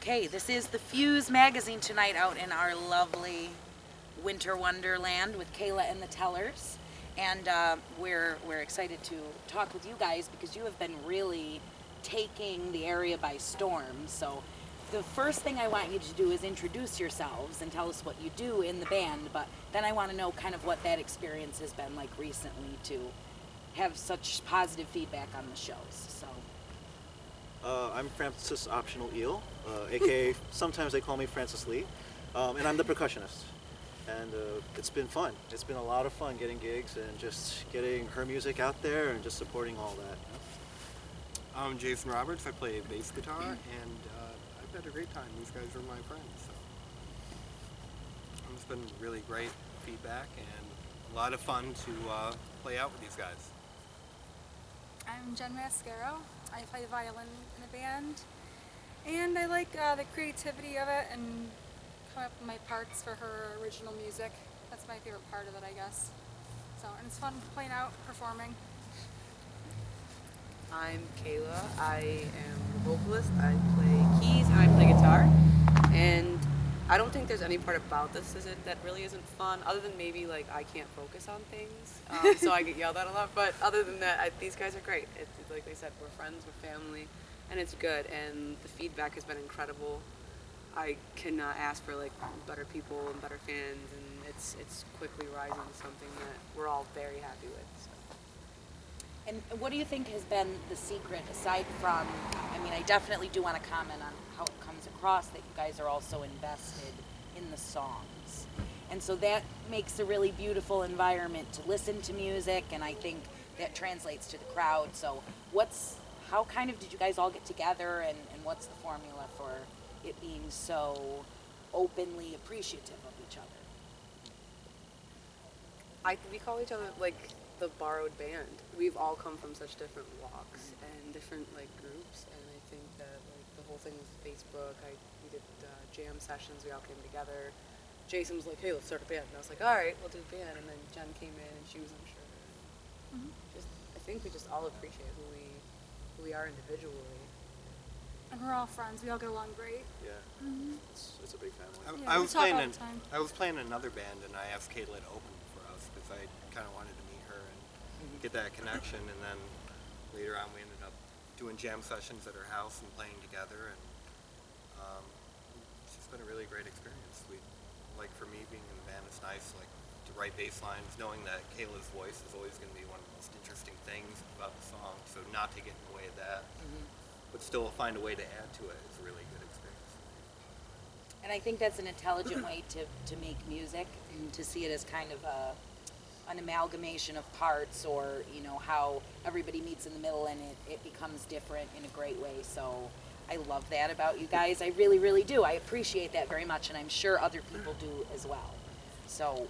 Okay, this is the Fuze magazine tonight out in our lovely winter wonderland with Kayla and the Tellers. And we're excited to talk with you guys because you have been really taking the area by storm. So the first thing I want you to do is introduce yourselves and tell us what you do in the band. But then I want to know kind of what that experience has been like recently to have such positive feedback on the shows. So. I'm Francis Optional Eel, aka sometimes they call me Francis Lee, and I'm the percussionist. And it's been fun. It's been a lot of fun getting gigs and just getting her music out there and just supporting all that. I'm Jason Roberts. I play bass guitar, and I've had a great time. These guys are my friends. So. It's been really great feedback and a lot of fun to play out with these guys. I'm Jen Mascaro. I play violin in a band, and I like the creativity of it and come up with my parts for her original music. That's my favorite part of it, I guess. So, and it's fun playing out, performing. I'm Kayla. I am the vocalist. I play keys and I play guitar. And I don't think there's any part about this that really isn't fun, other than maybe like I can't focus on things, so I get yelled at a lot. But other than that, these guys are great. It's like they said, we're friends, we're family, and it's good. And the feedback has been incredible. I cannot ask for like better people and better fans, and it's quickly rising to something that we're all very happy with. So. And what do you think has been the secret, aside from, I mean, I definitely do want to comment on how it comes across that you guys are also invested in the songs. And so that makes a really beautiful environment to listen to music, and I think that translates to the crowd. So how kind of did you guys all get together, and what's the formula for it being so openly appreciative of each other? We call each other like the borrowed band. We've all come from such different walks and different like groups, and I think that like the whole thing with Facebook, we did jam sessions, we all came together. Jason was like, hey, let's start a band, and I was like, all right, we'll do a band, and then Jen came in and she was unsure. I think we just all appreciate who we are individually. And we're all friends. We all get along great. Yeah, it's a big family. Yeah, we talk all the time. I was playing in another band, and I asked Kayla to open for us because I kind of wanted to meet her and get that connection. And then later on, we ended up doing jam sessions at her house and playing together, and it's just been a really great experience. Like for me, being in the band, it's nice like to write bass lines, knowing that Kayla's voice is always going to be one of the most interesting things about the song. So not to get in the way of that, but still find a way to add to it is a really good experience. And I think that's an intelligent way to make music, and to see it as kind of an amalgamation of parts, or how everybody meets in the middle and it becomes different in a great way. So I love that about you guys. I really, really do. I appreciate that very much, and I'm sure other people do as well. So,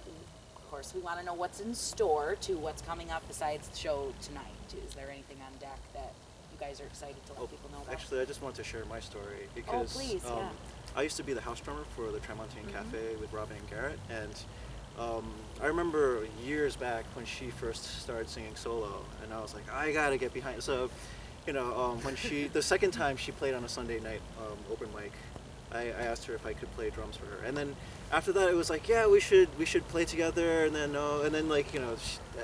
of course, we want to know what's in store, too, what's coming up besides the show tonight. Is there anything on deck that you guys are excited to let people know about? Actually, I just wanted to share my story because please, yeah. I used to be the house drummer for the Tramontane Cafe with Robin and Garrett, and I remember years back when she first started singing solo, and I was like, I gotta get behind. So, when the second time she played on a Sunday night open mic, I asked her if I could play drums for her, and then after that it was like, yeah, we should play together, and then like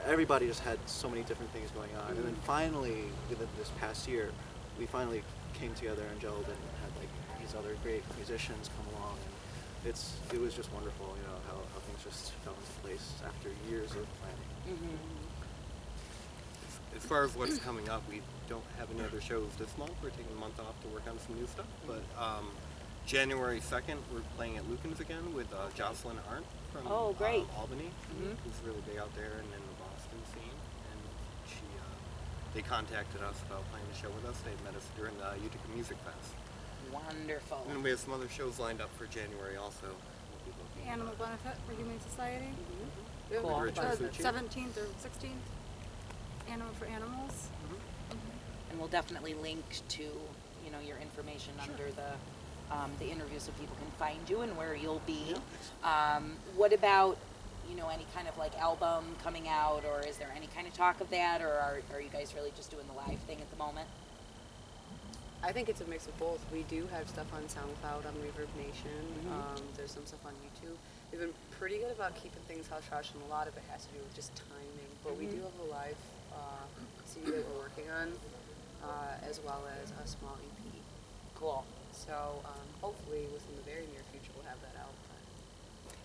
everybody just had so many different things going on, and then finally within this past year, we finally came together and gelled and had like these other great musicians come along, and it was just wonderful, how things just fell into place after years of planning. As far as what's coming up, we don't have any other shows this month. We're taking a month off to work on some new stuff. But January 2nd, we're playing at Lucan's again with Jocelyn Arndt from Albany, who's really big out there and in the Boston scene. And they contacted us about playing the show with us. They met us during the Utica Music Fest. Wonderful. And we have some other shows lined up for January also. Animal Benefit for Humane Society. Cool. 17th or 16th. Animal for Animals. And we'll definitely link to your information under the interview so people can find you and where you'll be. What about any kind of like album coming out, or is there any kind of talk of that, or are you guys really just doing the live thing at the moment? I think it's a mix of both. We do have stuff on SoundCloud, on Reverb Nation. There's some stuff on YouTube. We've been pretty good about keeping things hush-hush, and a lot of it has to do with just timing. But we do have a live CD that we're working on, as well as a small EP. Cool. So hopefully within the very near future we'll have that out.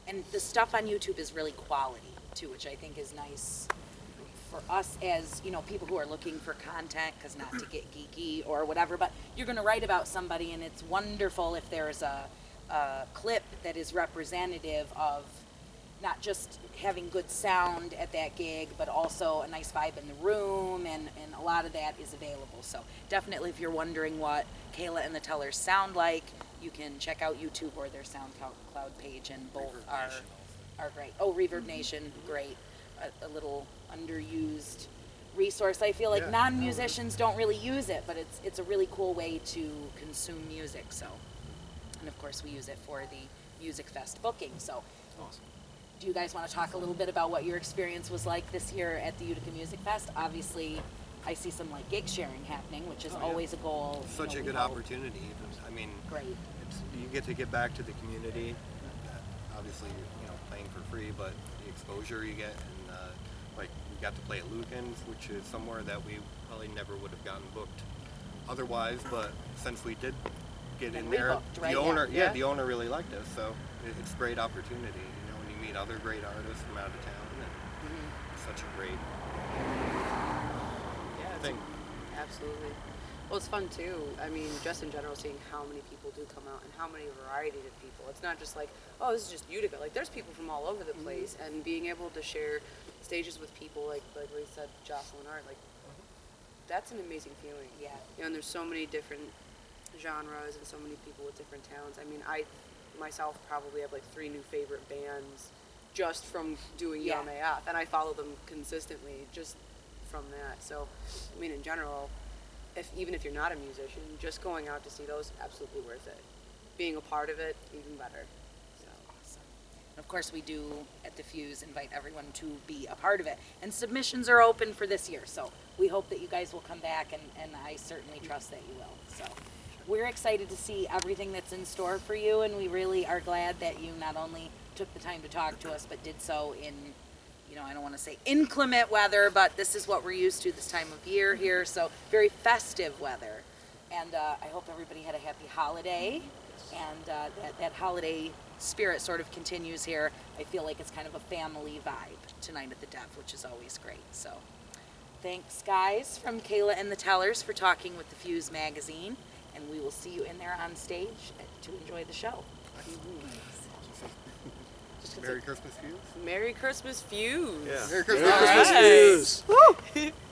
And the stuff on YouTube is really quality too, which I think is nice for us as, you know, people who are looking for content, because not to get geeky or whatever, but you're going to write about somebody, and it's wonderful if there's a clip that is representative of not just having good sound at that gig, but also a nice vibe in the room, and a lot of that is available. So definitely, if you're wondering what Kayla and the Tellers sound like, you can check out YouTube or their SoundCloud page, and both are great. Oh, Reverb Nation, great. A little underused resource. I feel like non-musicians don't really use it, but it's a really cool way to consume music. So, and of course we use it for the Music Fest booking. So, Awesome. do you guys want to talk a little bit about what your experience was like this year at the Utica Music Fest? Obviously, I see some like gig sharing happening, which is always a goal. Such a good opportunity. I mean, Great. you get to get back to the community. Obviously, playing for free, but the exposure you get, and like we got to play at Lucan's, which is somewhere that we probably never would have gotten booked otherwise. But since we did get in there, rebooked, right? the owner, Yeah. the owner really liked us. So it's a great opportunity. When you meet other great artists from out of town, and it's such a great thing. Absolutely. Well, it's fun too. I mean, just in general, seeing how many people do come out and how many variety of people. It's not just like, oh, this is just Utica. Like, there's people from all over the place, and being able to share stages with people like we said, Jocelyn Art, like, that's an amazing feeling. Yeah. And there's so many different genres and so many people with different talents. I mean, I myself probably have like 3 new favorite bands just from doing Yeah. Yum AF, and I follow them consistently just from that. So, I mean, in general, even if you're not a musician, just going out to see those, absolutely worth it. Being a part of it, even better. So. Awesome. And of course, we do at the Fuze invite everyone to be a part of it. And submissions are open for this year, so we hope that you guys will come back, and I certainly trust that you will. So we're excited to see everything that's in store for you, and we really are glad that you not only took the time to talk to us, but did so in, I don't want to say inclement weather, but this is what we're used to this time of year here, so very festive weather. And I hope everybody had a happy holiday, and that holiday spirit sort of continues here. I feel like it's kind of a family vibe tonight at the Dev, which is always great. So thanks, guys, from Kayla and the Tellers for talking with the Fuze magazine, and we will see you in there on stage to enjoy the show. Merry Christmas, Fuze. Merry Christmas, Fuze. Yeah. Merry Christmas. Merry Christmas, Fuse. Woo!